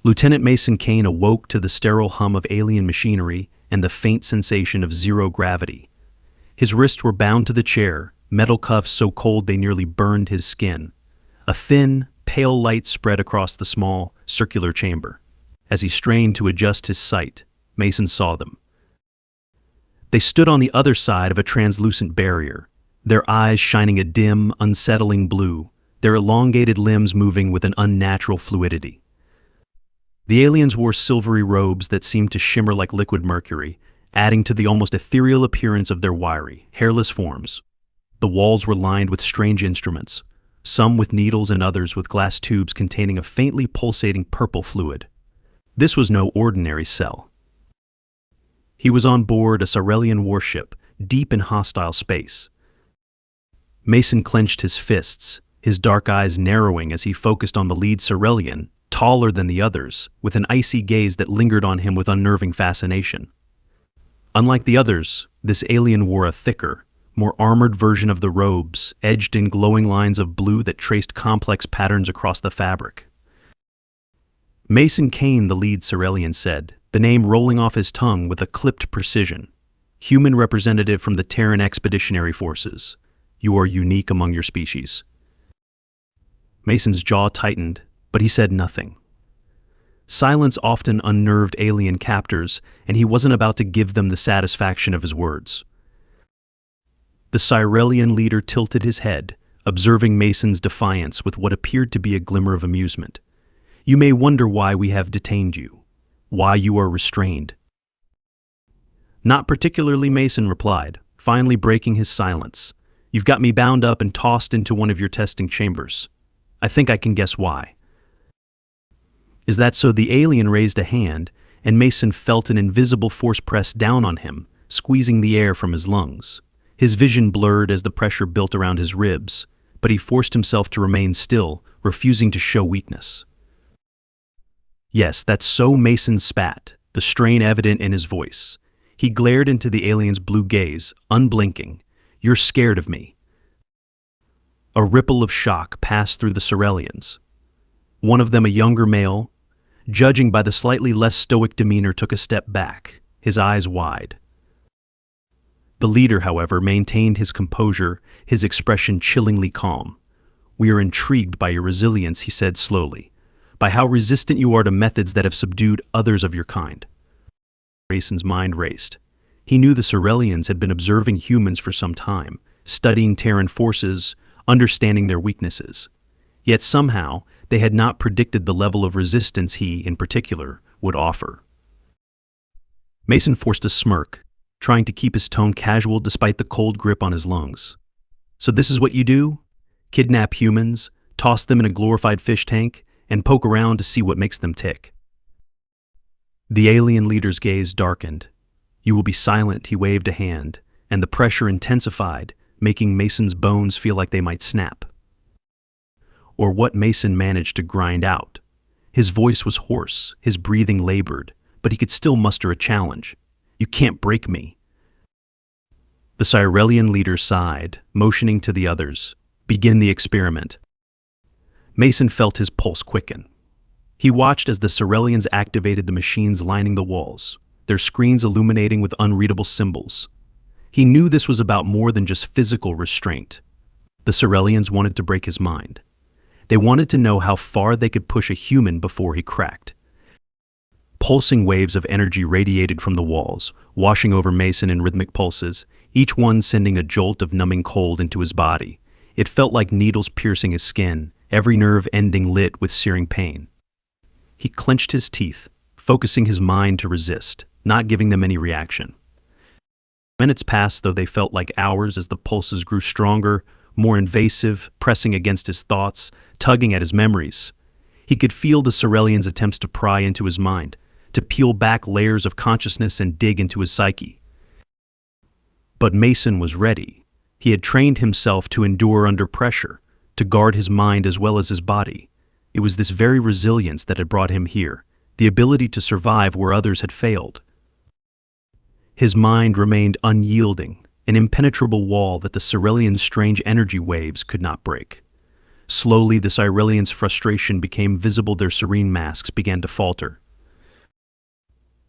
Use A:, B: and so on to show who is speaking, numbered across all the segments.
A: Lieutenant Mason Kane awoke to the sterile hum of alien machinery and the faint sensation of zero gravity. His wrists were bound to the chair, metal cuffs so cold they nearly burned his skin. A thin, pale light spread across the small, circular chamber. As he strained to adjust his sight, Mason saw them. They stood on the other side of a translucent barrier, their eyes shining a dim, unsettling blue, their elongated limbs moving with an unnatural fluidity. The aliens wore silvery robes that seemed to shimmer like liquid mercury, adding to the almost ethereal appearance of their wiry, hairless forms. The walls were lined with strange instruments, some with needles and others with glass tubes containing a faintly pulsating purple fluid. This was no ordinary cell. He was on board a Cyrelian warship, deep in hostile space. Mason clenched his fists, his dark eyes narrowing as he focused on the lead Cyrelian, taller than the others, with an icy gaze that lingered on him with unnerving fascination. Unlike the others, this alien wore a thicker, more armored version of the robes, edged in glowing lines of blue that traced complex patterns across the fabric. Mason Kane, the lead Cyrelian, said, the name rolling off his tongue with a clipped precision. Human representative from the Terran Expeditionary Forces. You are unique among your species. Mason's jaw tightened, but he said nothing. Silence often unnerved alien captors, and he wasn't about to give them the satisfaction of his words. The Cyrelian leader tilted his head, observing Mason's defiance with what appeared to be a glimmer of amusement. You may wonder why we have detained you, why you are restrained. Not particularly, Mason replied, finally breaking his silence. You've got me bound up and tossed into one of your testing chambers. I think I can guess why. Is that so? The alien raised a hand, and Mason felt an invisible force press down on him, squeezing the air from his lungs. His vision blurred as the pressure built around his ribs, but he forced himself to remain still, refusing to show weakness. Yes, that's so. Mason spat, the strain evident in his voice. He glared into the alien's blue gaze, unblinking. You're scared of me. A ripple of shock passed through the Cyrelians. One of them, a younger male, judging by the slightly less stoic demeanor, took a step back, his eyes wide. The leader, however, maintained his composure, his expression chillingly calm. We are intrigued by your resilience, he said slowly, by how resistant you are to methods that have subdued others of your kind. Mason's mind raced. He knew the Cyrelians had been observing humans for some time, studying Terran forces, understanding their weaknesses. Yet somehow, they had not predicted the level of resistance he, in particular, would offer. Mason forced a smirk, trying to keep his tone casual despite the cold grip on his lungs. So this is what you do? Kidnap humans, toss them in a glorified fish tank, and poke around to see what makes them tick. The alien leader's gaze darkened. You will be silent, he waved a hand, and the pressure intensified, making Mason's bones feel like they might snap. Or what Mason managed to grind out. His voice was hoarse, his breathing labored, but he could still muster a challenge. You can't break me. The Cyrelian leader sighed, motioning to the others. Begin the experiment. Mason felt his pulse quicken. He watched as the Cyrelians activated the machines lining the walls, their screens illuminating with unreadable symbols. He knew this was about more than just physical restraint. The Cyrelians wanted to break his mind. They wanted to know how far they could push a human before he cracked. Pulsing waves of energy radiated from the walls, washing over Mason in rhythmic pulses, each one sending a jolt of numbing cold into his body. It felt like needles piercing his skin, every nerve ending lit with searing pain. He clenched his teeth, focusing his mind to resist, not giving them any reaction. Minutes passed, though they felt like hours as the pulses grew stronger, more invasive, pressing against his thoughts, tugging at his memories. He could feel the Cyrelians' attempts to pry into his mind, to peel back layers of consciousness and dig into his psyche. But Mason was ready. He had trained himself to endure under pressure, to guard his mind as well as his body. It was this very resilience that had brought him here, the ability to survive where others had failed. His mind remained unyielding, an impenetrable wall that the Cyrelians' strange energy waves could not break. Slowly, the Cyrilians' frustration became visible. Their serene masks began to falter.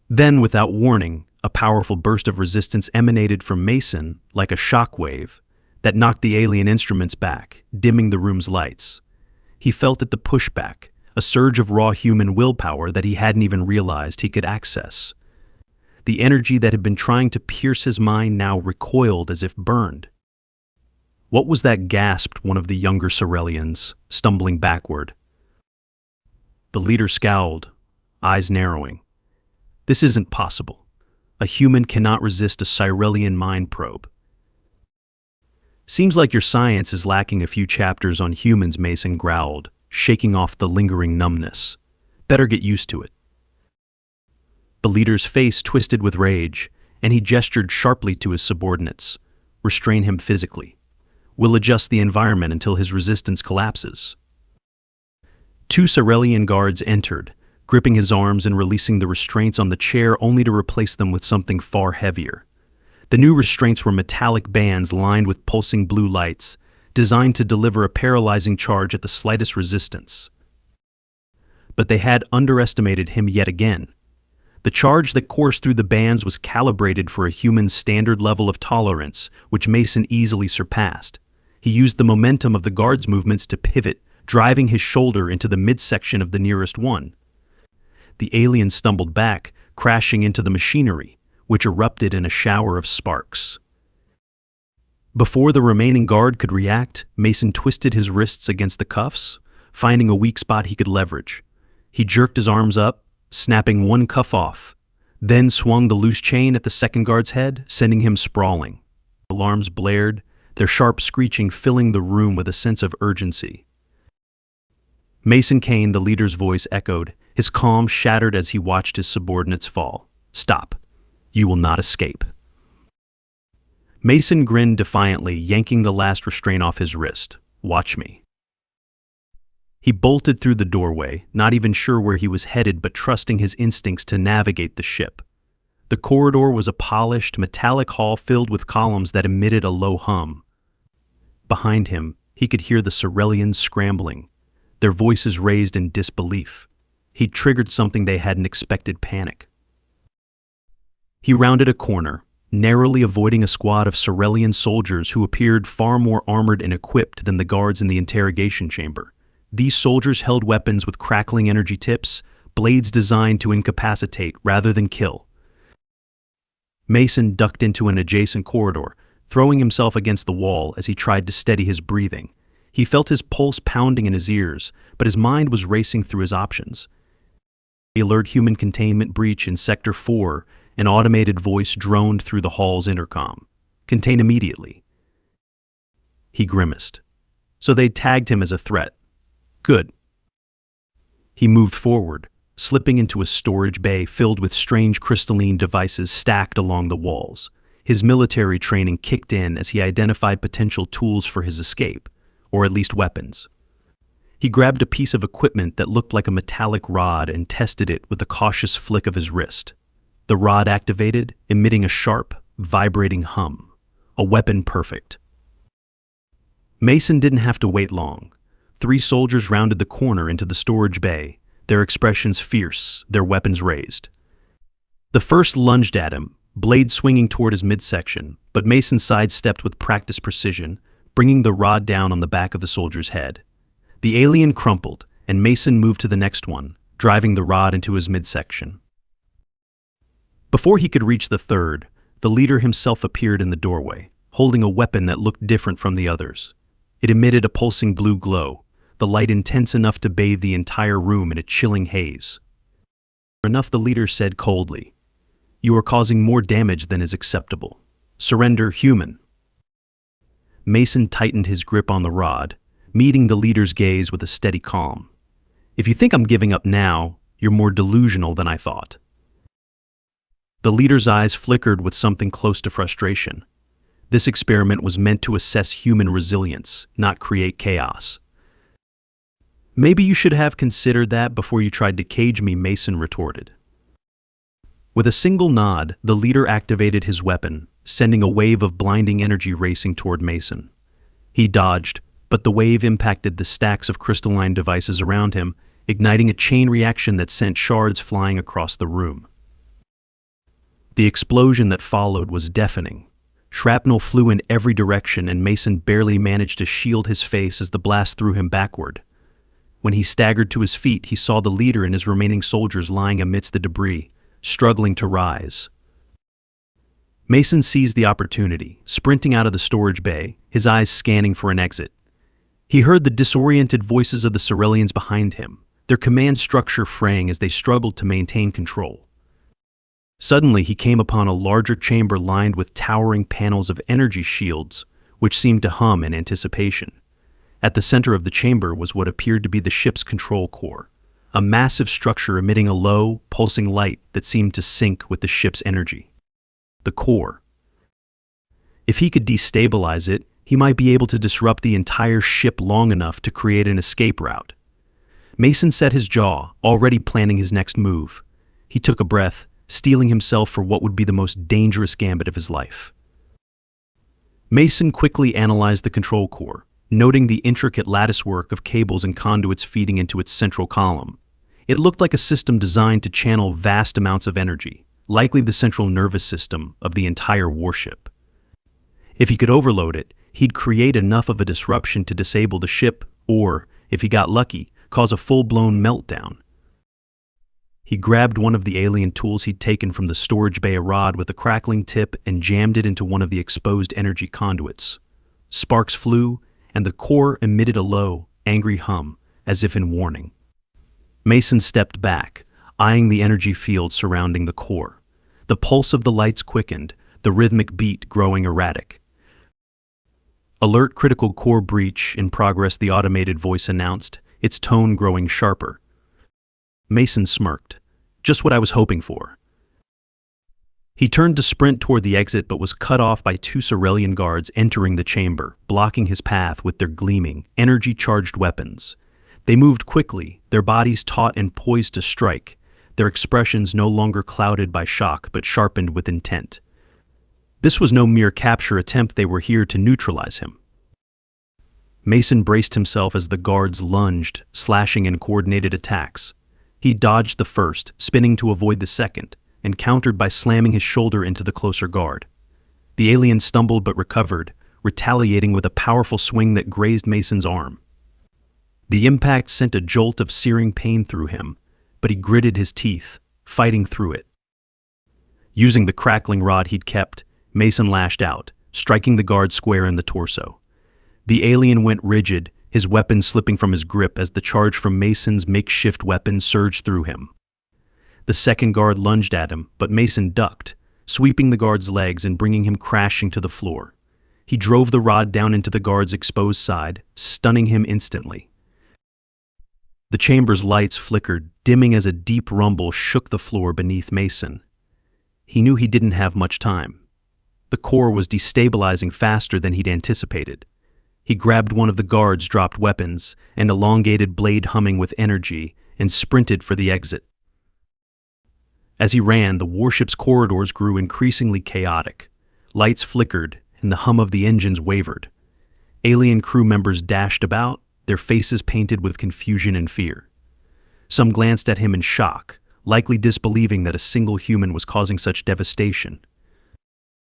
A: Then, without warning, a powerful burst of resistance emanated from Mason like a shock wave that knocked the alien instruments back, dimming the room's lights. He felt it, the pushback, a surge of raw human willpower that he hadn't even realized he could access. The energy that had been trying to pierce his mind now recoiled as if burned. "What was that?" gasped one of the younger Cyrilians, stumbling backward. The leader scowled, eyes narrowing. "This isn't possible. A human cannot resist a Cyrilian mind probe." "Seems like your science is lacking a few chapters on humans," Mason growled, shaking off the lingering numbness. "Better get used to it." The leader's face twisted with rage, and he gestured sharply to his subordinates. "Restrain him physically. We'll adjust the environment until his resistance collapses." Two Cyrilian guards entered, gripping his arms and releasing the restraints on the chair only to replace them with something far heavier. The new restraints were metallic bands lined with pulsing blue lights, designed to deliver a paralyzing charge at the slightest resistance. But they had underestimated him yet again. The charge that coursed through the bands was calibrated for a human's standard level of tolerance, which Mason easily surpassed. He used the momentum of the guard's movements to pivot, driving his shoulder into the midsection of the nearest one. The alien stumbled back, crashing into the machinery, which erupted in a shower of sparks. Before the remaining guard could react, Mason twisted his wrists against the cuffs, finding a weak spot he could leverage. He jerked his arms up, snapping one cuff off, then swung the loose chain at the second guard's head, sending him sprawling. Alarms blared, their sharp screeching filling the room with a sense of urgency. Mason Kane, the leader's voice, echoed, his calm shattered as he watched his subordinates fall. "Stop. You will not escape." Mason grinned defiantly, yanking the last restraint off his wrist. "Watch me." He bolted through the doorway, not even sure where he was headed but trusting his instincts to navigate the ship. The corridor was a polished, metallic hall filled with columns that emitted a low hum. Behind him, he could hear the Cyrilians scrambling, their voices raised in disbelief. He'd triggered something they hadn't expected: panic. He rounded a corner, narrowly avoiding a squad of Cyrilian soldiers who appeared far more armored and equipped than the guards in the interrogation chamber. These soldiers held weapons with crackling energy tips, blades designed to incapacitate rather than kill. Mason ducked into an adjacent corridor, throwing himself against the wall as he tried to steady his breathing. He felt his pulse pounding in his ears, but his mind was racing through his options. "Alert, human containment breach in Sector 4, an automated voice droned through the hall's intercom. Contain immediately." He grimaced. So they'd tagged him as a threat. Good. He moved forward, slipping into a storage bay filled with strange crystalline devices stacked along the walls. His military training kicked in as he identified potential tools for his escape, or at least weapons. He grabbed a piece of equipment that looked like a metallic rod and tested it with a cautious flick of his wrist. The rod activated, emitting a sharp, vibrating hum. A weapon perfect. Mason didn't have to wait long. 3 soldiers rounded the corner into the storage bay, their expressions fierce, their weapons raised. The first lunged at him, blade swinging toward his midsection, but Mason sidestepped with practiced precision, bringing the rod down on the back of the soldier's head. The alien crumpled, and Mason moved to the next one, driving the rod into his midsection. Before he could reach the third, the leader himself appeared in the doorway, holding a weapon that looked different from the others. It emitted a pulsing blue glow, the light intense enough to bathe the entire room in a chilling haze. "Enough," the leader said coldly. "You are causing more damage than is acceptable. Surrender, human." Mason tightened his grip on the rod, meeting the leader's gaze with a steady calm. "If you think I'm giving up now, you're more delusional than I thought." The leader's eyes flickered with something close to frustration. This experiment was meant to assess human resilience, not create chaos. "Maybe you should have considered that before you tried to cage me," Mason retorted. With a single nod, the leader activated his weapon, sending a wave of blinding energy racing toward Mason. He dodged, but the wave impacted the stacks of crystalline devices around him, igniting a chain reaction that sent shards flying across the room. The explosion that followed was deafening. Shrapnel flew in every direction, and Mason barely managed to shield his face as the blast threw him backward. When he staggered to his feet, he saw the leader and his remaining soldiers lying amidst the debris, struggling to rise. Mason seized the opportunity, sprinting out of the storage bay, his eyes scanning for an exit. He heard the disoriented voices of the Cerealians behind him, their command structure fraying as they struggled to maintain control. Suddenly, he came upon a larger chamber lined with towering panels of energy shields, which seemed to hum in anticipation. At the center of the chamber was what appeared to be the ship's control core, a massive structure emitting a low, pulsing light that seemed to sync with the ship's energy. The core. If he could destabilize it, he might be able to disrupt the entire ship long enough to create an escape route. Mason set his jaw, already planning his next move. He took a breath, steeling himself for what would be the most dangerous gambit of his life. Mason quickly analyzed the control core, noting the intricate latticework of cables and conduits feeding into its central column. It looked like a system designed to channel vast amounts of energy, likely the central nervous system of the entire warship. If he could overload it, he'd create enough of a disruption to disable the ship, or, if he got lucky, cause a full-blown meltdown. He grabbed one of the alien tools he'd taken from the storage bay, a rod with a crackling tip, and jammed it into one of the exposed energy conduits. Sparks flew, and the core emitted a low, angry hum, as if in warning. Mason stepped back, eyeing the energy field surrounding the core. The pulse of the lights quickened, the rhythmic beat growing erratic. "Alert, critical core breach in progress," the automated voice announced, its tone growing sharper. Mason smirked. "Just what I was hoping for." He turned to sprint toward the exit, but was cut off by two Cerealian guards entering the chamber, blocking his path with their gleaming, energy-charged weapons. They moved quickly, their bodies taut and poised to strike, their expressions no longer clouded by shock but sharpened with intent. This was no mere capture attempt, they were here to neutralize him. Mason braced himself as the guards lunged, slashing in coordinated attacks. He dodged the first, spinning to avoid the second, and countered by slamming his shoulder into the closer guard. The alien stumbled but recovered, retaliating with a powerful swing that grazed Mason's arm. The impact sent a jolt of searing pain through him, but he gritted his teeth, fighting through it. Using the crackling rod he'd kept, Mason lashed out, striking the guard square in the torso. The alien went rigid, his weapon slipping from his grip as the charge from Mason's makeshift weapon surged through him. The second guard lunged at him, but Mason ducked, sweeping the guard's legs and bringing him crashing to the floor. He drove the rod down into the guard's exposed side, stunning him instantly. The chamber's lights flickered, dimming as a deep rumble shook the floor beneath Mason. He knew he didn't have much time. The core was destabilizing faster than he'd anticipated. He grabbed one of the guards' dropped weapons, an elongated blade humming with energy, and sprinted for the exit. As he ran, the warship's corridors grew increasingly chaotic. Lights flickered, and the hum of the engines wavered. Alien crew members dashed about, their faces painted with confusion and fear. Some glanced at him in shock, likely disbelieving that a single human was causing such devastation.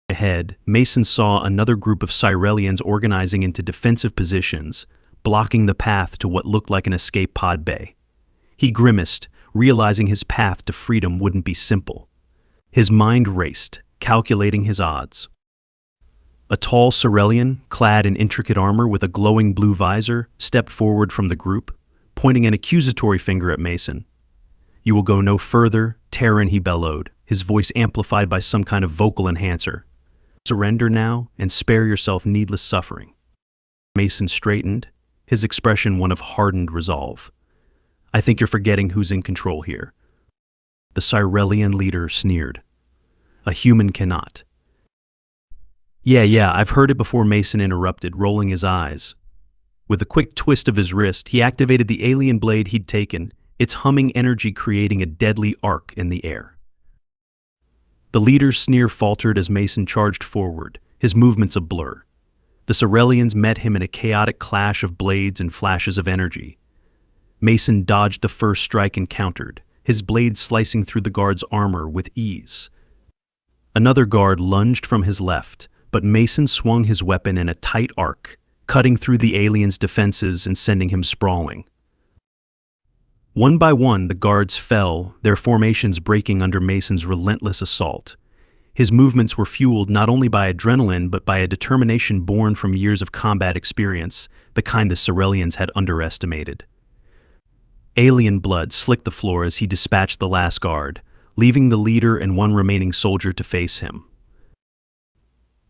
A: Ahead, Mason saw another group of Cerealians organizing into defensive positions, blocking the path to what looked like an escape pod bay. He grimaced, realizing his path to freedom wouldn't be simple. His mind raced, calculating his odds. A tall Cerealian, clad in intricate armor with a glowing blue visor, stepped forward from the group, pointing an accusatory finger at Mason. "You will go no further, Terran," he bellowed, his voice amplified by some kind of vocal enhancer. "Surrender now and spare yourself needless suffering." Mason straightened, his expression one of hardened resolve. "I think you're forgetting who's in control here." The Cerealian leader sneered. "A human cannot." Yeah, I've heard it before," Mason interrupted, rolling his eyes. With a quick twist of his wrist, he activated the alien blade he'd taken, its humming energy creating a deadly arc in the air. The leader's sneer faltered as Mason charged forward, his movements a blur. The Cerelians met him in a chaotic clash of blades and flashes of energy. Mason dodged the first strike and countered, his blade slicing through the guard's armor with ease. Another guard lunged from his left, but Mason swung his weapon in a tight arc, cutting through the alien's defenses and sending him sprawling. One by one, the guards fell, their formations breaking under Mason's relentless assault. His movements were fueled not only by adrenaline but by a determination born from years of combat experience, the kind the Cerelians had underestimated. Alien blood slicked the floor as he dispatched the last guard, leaving the leader and one remaining soldier to face him.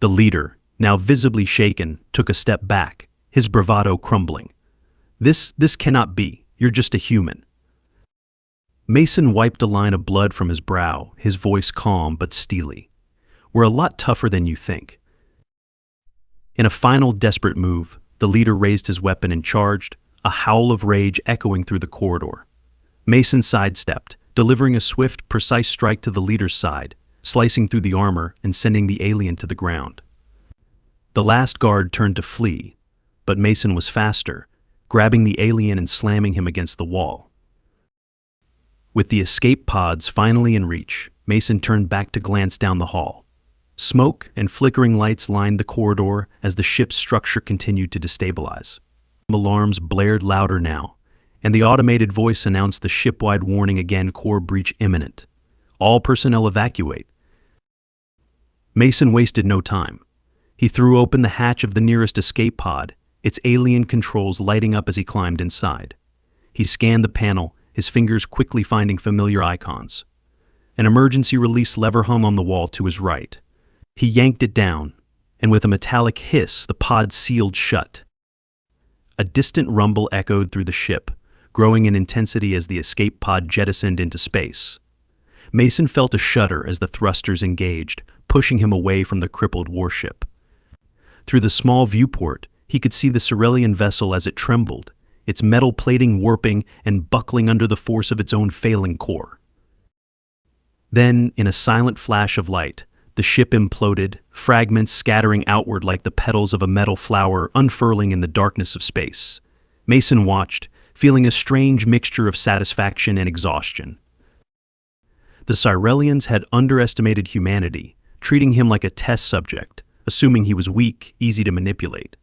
A: The leader, now visibly shaken, took a step back, his bravado crumbling. This cannot be. You're just a human." Mason wiped a line of blood from his brow, his voice calm but steely. "We're a lot tougher than you think." In a final desperate move, the leader raised his weapon and charged, a howl of rage echoing through the corridor. Mason sidestepped, delivering a swift, precise strike to the leader's side, slicing through the armor and sending the alien to the ground. The last guard turned to flee, but Mason was faster, grabbing the alien and slamming him against the wall. With the escape pods finally in reach, Mason turned back to glance down the hall. Smoke and flickering lights lined the corridor as the ship's structure continued to destabilize. Alarms blared louder now, and the automated voice announced the ship-wide warning again: core breach imminent. All personnel evacuate. Mason wasted no time. He threw open the hatch of the nearest escape pod, its alien controls lighting up as he climbed inside. He scanned the panel, his fingers quickly finding familiar icons. An emergency release lever hung on the wall to his right. He yanked it down, and with a metallic hiss, the pod sealed shut. A distant rumble echoed through the ship, growing in intensity as the escape pod jettisoned into space. Mason felt a shudder as the thrusters engaged, pushing him away from the crippled warship. Through the small viewport, he could see the Cerelian vessel as it trembled, its metal plating warping and buckling under the force of its own failing core. Then, in a silent flash of light, the ship imploded, fragments scattering outward like the petals of a metal flower unfurling in the darkness of space. Mason watched, feeling a strange mixture of satisfaction and exhaustion. The Cerelians had underestimated humanity, treating him like a test subject, assuming he was weak, easy to manipulate.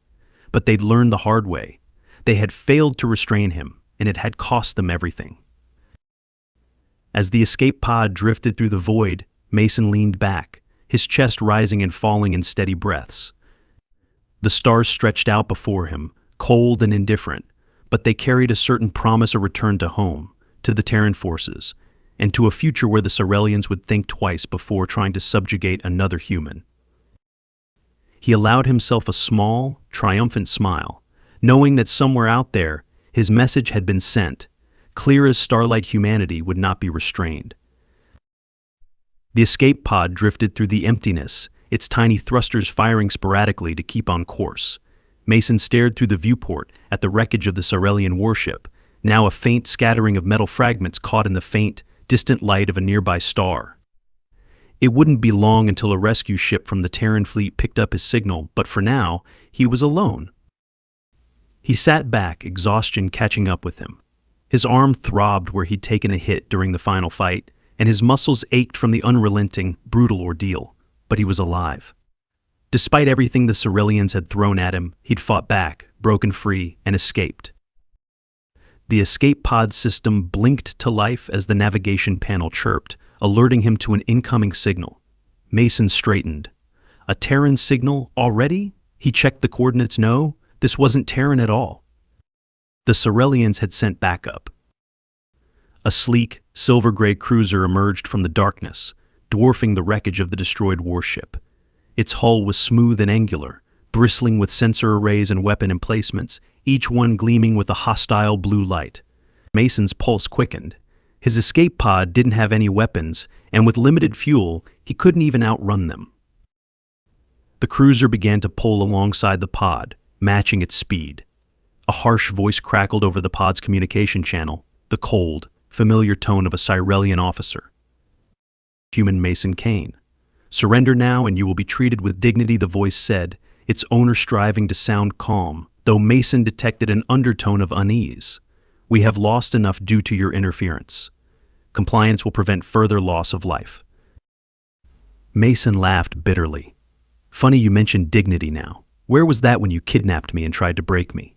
A: But they'd learned the hard way. They had failed to restrain him, and it had cost them everything. As the escape pod drifted through the void, Mason leaned back, his chest rising and falling in steady breaths. The stars stretched out before him, cold and indifferent, but they carried a certain promise of return to home, to the Terran forces, and to a future where the Cerelians would think twice before trying to subjugate another human. He allowed himself a small, triumphant smile, knowing that somewhere out there, his message had been sent, clear as starlight. Humanity would not be restrained. The escape pod drifted through the emptiness, its tiny thrusters firing sporadically to keep on course. Mason stared through the viewport at the wreckage of the Cerelian warship, now a faint scattering of metal fragments caught in the faint, distant light of a nearby star. It wouldn't be long until a rescue ship from the Terran fleet picked up his signal, but for now, he was alone. He sat back, exhaustion catching up with him. His arm throbbed where he'd taken a hit during the final fight, and his muscles ached from the unrelenting, brutal ordeal, but he was alive. Despite everything the Cerelians had thrown at him, he'd fought back, broken free, and escaped. The escape pod system blinked to life as the navigation panel chirped, alerting him to an incoming signal. Mason straightened. A Terran signal already? He checked the coordinates. No, this wasn't Terran at all. The Cerelians had sent backup. A sleek, silver-gray cruiser emerged from the darkness, dwarfing the wreckage of the destroyed warship. Its hull was smooth and angular, bristling with sensor arrays and weapon emplacements, each one gleaming with a hostile blue light. Mason's pulse quickened. His escape pod didn't have any weapons, and with limited fuel, he couldn't even outrun them. The cruiser began to pull alongside the pod, matching its speed. A harsh voice crackled over the pod's communication channel, the cold, familiar tone of a Cerelian officer. "Human Mason Kane. Surrender now and you will be treated with dignity," the voice said, its owner striving to sound calm, though Mason detected an undertone of unease. "We have lost enough due to your interference. Compliance will prevent further loss of life." Mason laughed bitterly. "Funny you mentioned dignity now. Where was that when you kidnapped me and tried to break me?"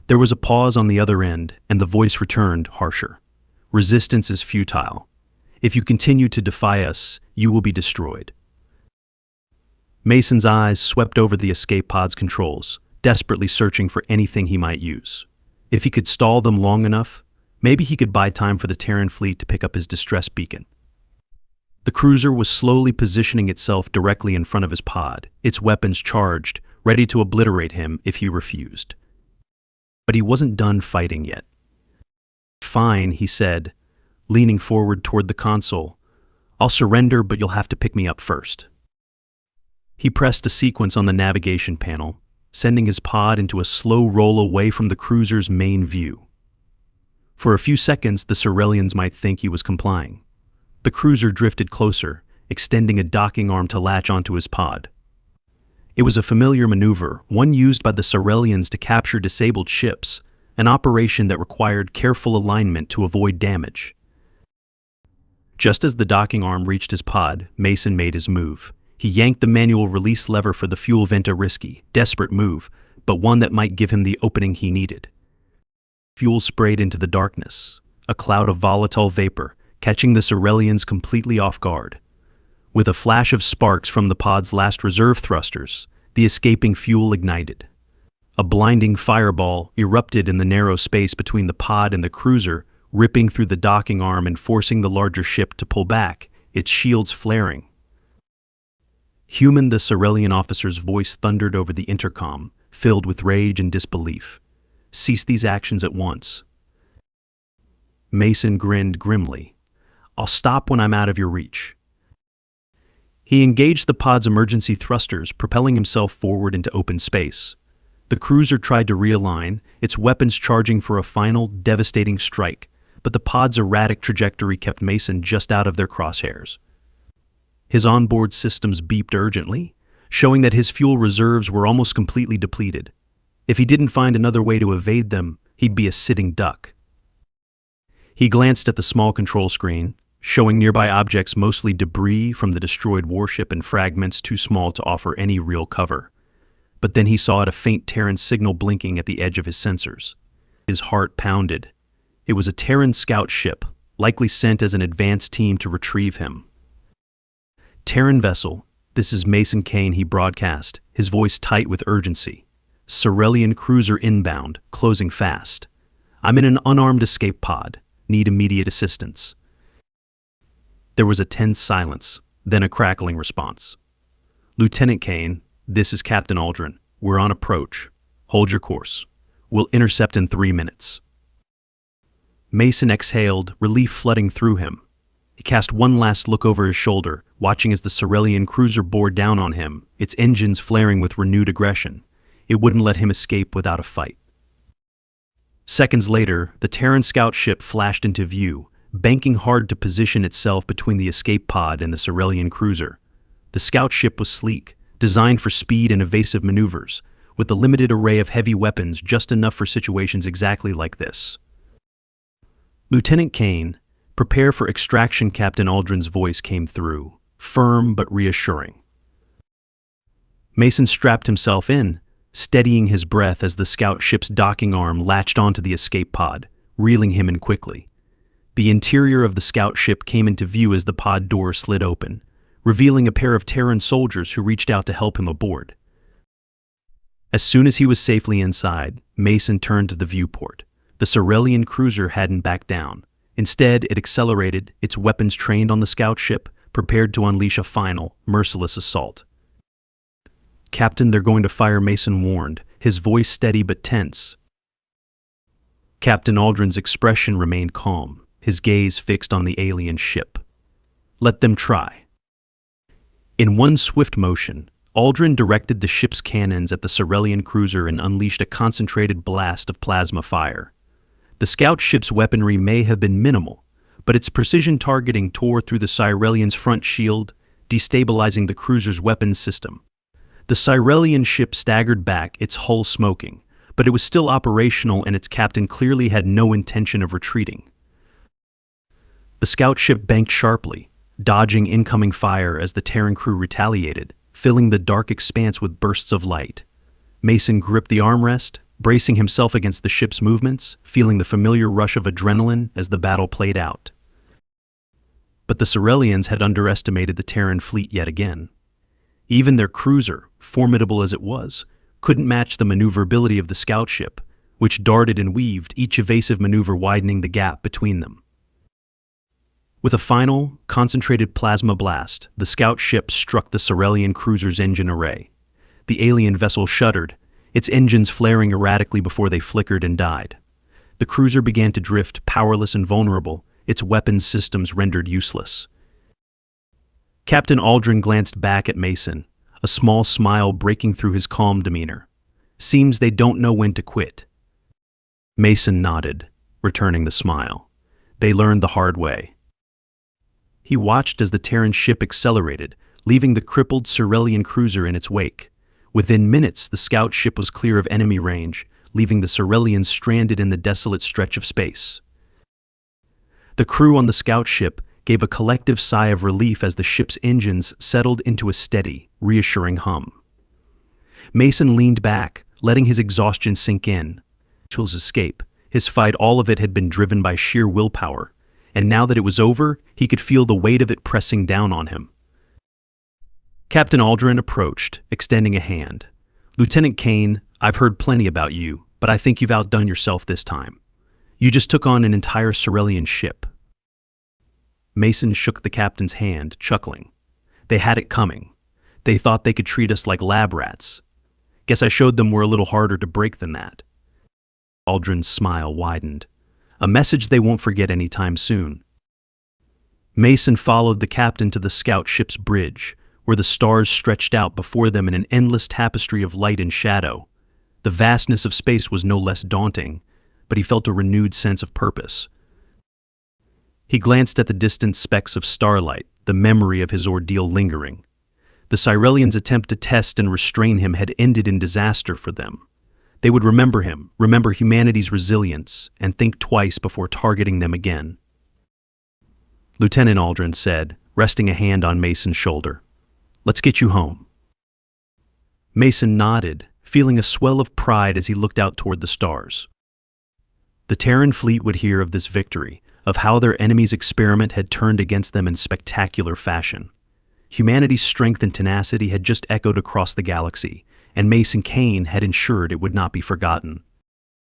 A: There was a pause on the other end, and the voice returned, harsher. "Resistance is futile. If you continue to defy us, you will be destroyed." Mason's eyes swept over the escape pod's controls, desperately searching for anything he might use. If he could stall them long enough, maybe he could buy time for the Terran fleet to pick up his distress beacon. The cruiser was slowly positioning itself directly in front of his pod, its weapons charged, ready to obliterate him if he refused. But he wasn't done fighting yet. "Fine," he said, leaning forward toward the console. "I'll surrender, but you'll have to pick me up first." He pressed a sequence on the navigation panel, sending his pod into a slow roll away from the cruiser's main view. For a few seconds, the Corellians might think he was complying. The cruiser drifted closer, extending a docking arm to latch onto his pod. It was a familiar maneuver, one used by the Corellians to capture disabled ships, an operation that required careful alignment to avoid damage. Just as the docking arm reached his pod, Mason made his move. He yanked the manual release lever for the fuel vent, a risky, desperate move, but one that might give him the opening he needed. Fuel sprayed into the darkness, a cloud of volatile vapor, catching the Corellians completely off guard. With a flash of sparks from the pod's last reserve thrusters, the escaping fuel ignited. A blinding fireball erupted in the narrow space between the pod and the cruiser, ripping through the docking arm and forcing the larger ship to pull back, its shields flaring. "Human," the Corellian officer's voice thundered over the intercom, filled with rage and disbelief. "Cease these actions at once." Mason grinned grimly. "I'll stop when I'm out of your reach." He engaged the pod's emergency thrusters, propelling himself forward into open space. The cruiser tried to realign, its weapons charging for a final, devastating strike, but the pod's erratic trajectory kept Mason just out of their crosshairs. His onboard systems beeped urgently, showing that his fuel reserves were almost completely depleted. If he didn't find another way to evade them, he'd be a sitting duck. He glanced at the small control screen, showing nearby objects mostly debris from the destroyed warship and fragments too small to offer any real cover. But then he saw a faint Terran signal blinking at the edge of his sensors. His heart pounded. It was a Terran scout ship, likely sent as an advance team to retrieve him. "Terran vessel, this is Mason Kane," he broadcast, his voice tight with urgency. "Corellian cruiser inbound, closing fast. I'm in an unarmed escape pod. Need immediate assistance." There was a tense silence, then a crackling response. "Lieutenant Kane, this is Captain Aldrin. We're on approach. Hold your course. We'll intercept in 3 minutes." Mason exhaled, relief flooding through him. He cast one last look over his shoulder, watching as the Corellian cruiser bore down on him, its engines flaring with renewed aggression. It wouldn't let him escape without a fight. Seconds later, the Terran scout ship flashed into view, banking hard to position itself between the escape pod and the Corellian cruiser. The scout ship was sleek, designed for speed and evasive maneuvers, with a limited array of heavy weapons just enough for situations exactly like this. "Lieutenant Kane, prepare for extraction," Captain Aldrin's voice came through, firm but reassuring. Mason strapped himself in, steadying his breath as the scout ship's docking arm latched onto the escape pod, reeling him in quickly. The interior of the scout ship came into view as the pod door slid open, revealing a pair of Terran soldiers who reached out to help him aboard. As soon as he was safely inside, Mason turned to the viewport. The Corellian cruiser hadn't backed down. Instead, it accelerated, its weapons trained on the scout ship, prepared to unleash a final, merciless assault. "Captain, they're going to fire," Mason warned, his voice steady but tense. Captain Aldrin's expression remained calm, his gaze fixed on the alien ship. "Let them try." In one swift motion, Aldrin directed the ship's cannons at the Corellian cruiser and unleashed a concentrated blast of plasma fire. The scout ship's weaponry may have been minimal, but its precision targeting tore through the Corellian's front shield, destabilizing the cruiser's weapons system. The Cyrelian ship staggered back, its hull smoking, but it was still operational and its captain clearly had no intention of retreating. The scout ship banked sharply, dodging incoming fire as the Terran crew retaliated, filling the dark expanse with bursts of light. Mason gripped the armrest, bracing himself against the ship's movements, feeling the familiar rush of adrenaline as the battle played out. But the Cyrelians had underestimated the Terran fleet yet again. Even their cruiser, formidable as it was, couldn't match the maneuverability of the scout ship, which darted and weaved, each evasive maneuver widening the gap between them. With a final, concentrated plasma blast, the scout ship struck the Cyrelian cruiser's engine array. The alien vessel shuddered, its engines flaring erratically before they flickered and died. The cruiser began to drift, powerless and vulnerable, its weapons systems rendered useless. Captain Aldrin glanced back at Mason, a small smile breaking through his calm demeanor. "Seems they don't know when to quit." Mason nodded, returning the smile. They learned the hard way. He watched as the Terran ship accelerated, leaving the crippled Cyrelian cruiser in its wake. Within minutes, the scout ship was clear of enemy range, leaving the Cyrelians stranded in the desolate stretch of space. The crew on the scout ship gave a collective sigh of relief as the ship's engines settled into a steady, reassuring hum. Mason leaned back, letting his exhaustion sink in. Chill's escape, his fight, all of it had been driven by sheer willpower, and now that it was over, he could feel the weight of it pressing down on him. Captain Aldrin approached, extending a hand. "Lieutenant Kane, I've heard plenty about you, but I think you've outdone yourself this time. You just took on an entire Cyrelian ship." Mason shook the captain's hand, chuckling. "They had it coming. They thought they could treat us like lab rats. Guess I showed them we're a little harder to break than that." Aldrin's smile widened. A message they won't forget anytime soon. Mason followed the captain to the scout ship's bridge, where the stars stretched out before them in an endless tapestry of light and shadow. The vastness of space was no less daunting, but he felt a renewed sense of purpose. He glanced at the distant specks of starlight, the memory of his ordeal lingering. The Cyrelians' attempt to test and restrain him had ended in disaster for them. They would remember him, remember humanity's resilience, and think twice before targeting them again. Lieutenant Aldrin said, resting a hand on Mason's shoulder. "Let's get you home." Mason nodded, feeling a swell of pride as he looked out toward the stars. The Terran fleet would hear of this victory, of how their enemy's experiment had turned against them in spectacular fashion. Humanity's strength and tenacity had just echoed across the galaxy, and Mason Kane had ensured it would not be forgotten.